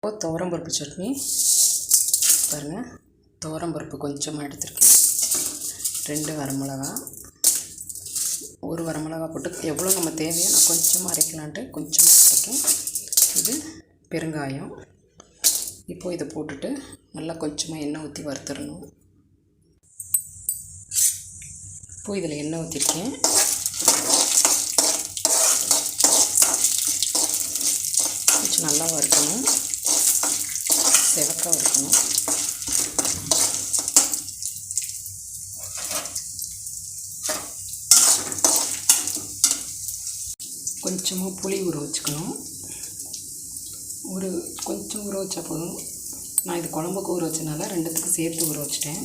துவரம் பருப்பு சட்னி பாருங்கள். துவரம் பருப்பு கொஞ்சமாக எடுத்துருக்கேன். 2 வரமிளகா, 1 வரமிளகா போட்டு எவ்வளோ நம்ம தேவையோ நான் கொஞ்சமாக அரைக்கலான்ட்டு கொஞ்சமாக போட்டிருக்கேன். இது பெருங்காயம். இப்போது இதை போட்டுட்டு நல்லா கொஞ்சமாக எண்ணெய் ஊற்றி வறுத்துடணும். இப்போது இதில் எண்ணெய் ஊற்றிருக்கேன். கொஞ்சம் நல்லா வறுக்கணும், செவக்க வறுக்கணும். கொஞ்சமாக புளி ஊற வச்சுக்கணும். கொஞ்சம் ஊற வச்சா போதும். நான் இது குழம்புக்கு ஊற வச்சனால 2த்துக்கு சேர்த்து ஊற வச்சிட்டேன்.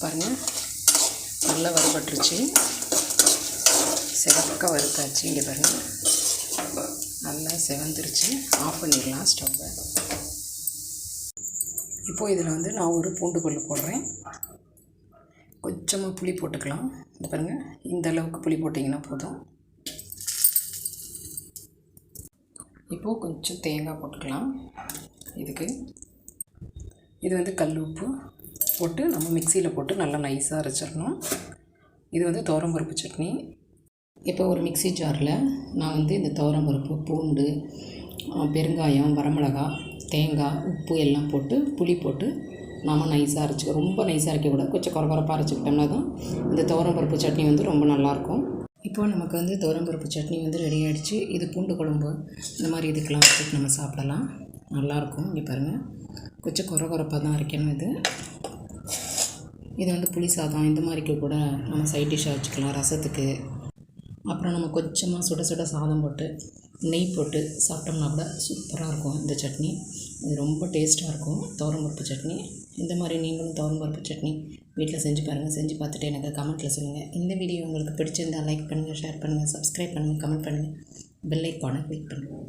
பாருங்கள், நல்லா வறுபட்டுருச்சு, செவக்க வறுத்தாச்சு. இங்கே பாருங்கள், நல்லா செவந்துருச்சு. ஆஃப் பண்ணிடலாம் ஸ்டவ்வை. இப்போது இதில் நான் ஒரு பூண்டு பல் போடுறேன். கொஞ்சமாக புளி போட்டுக்கலாம். இந்த பாருங்கள், இந்த அளவுக்கு புளி போட்டிங்கன்னா போதும். இப்போது கொஞ்சம் தேங்காய் போட்டுக்கலாம். இது கல் உப்பு போட்டு நம்ம மிக்சியில் போட்டு நல்லா நைஸாக அரைச்சிடணும். இது துவரம் பருப்பு சட்னி. இப்போ ஒரு மிக்ஸி ஜாரில் நான் இந்த துவரம் பருப்பு, பூண்டு, பெருங்காயம், வரமிளகா, தேங்காய், உப்பு எல்லாம் போட்டு புளி போட்டு நாம் நைஸாக அரைச்சிக்க. ரொம்ப நைஸாக அரைக்கக்கூடாது, கொஞ்சம் குறகுறப்பாக அரைச்சிக்கிட்டோம்னா தான் இந்த துவரம் பருப்பு சட்னி ரொம்ப நல்லாயிருக்கும். இப்போ நமக்கு துவரம் பருப்பு சட்னி ரெடி ஆகிடுச்சு. இது பூண்டு குழம்பு இந்த மாதிரி இதுக்கெல்லாம் வச்சுட்டு நம்ம சாப்பிடலாம், நல்லாயிருக்கும். இங்கே பாருங்கள், கொஞ்சம் குறகுறப்பாக தான் அரைக்கணும். இது புளி சாதம் இந்த மாதிரிக்கு கூட நம்ம சைட் டிஷ்ஷாக வச்சுக்கலாம், ரசத்துக்கு. அப்புறம் நம்ம கொஞ்சமாக சுட சுட சாதம் போட்டு நெய் போட்டு சாப்பிட்டோம்னா கூட சூப்பராக இருக்கும் இந்த சட்னி. இது ரொம்ப டேஸ்ட்டாக இருக்கும், துவரம் பருப்பு சட்னி. இந்த மாதிரி நீங்களும் துவரம் பருப்பு சட்னி வீட்டில் செஞ்சு பாருங்கள். செஞ்சு பார்த்துட்டு எனக்கு கமெண்ட்டில் சொல்லுங்கள். இந்த வீடியோ உங்களுக்கு பிடிச்சிருந்தால் லைக் பண்ணுங்கள், ஷேர் பண்ணுங்கள், சப்ஸ்கிரைப் பண்ணுங்கள், கமெண்ட் பண்ணுங்கள், பெல் ஐக்கானை கிளிக் பண்ணுங்கள்.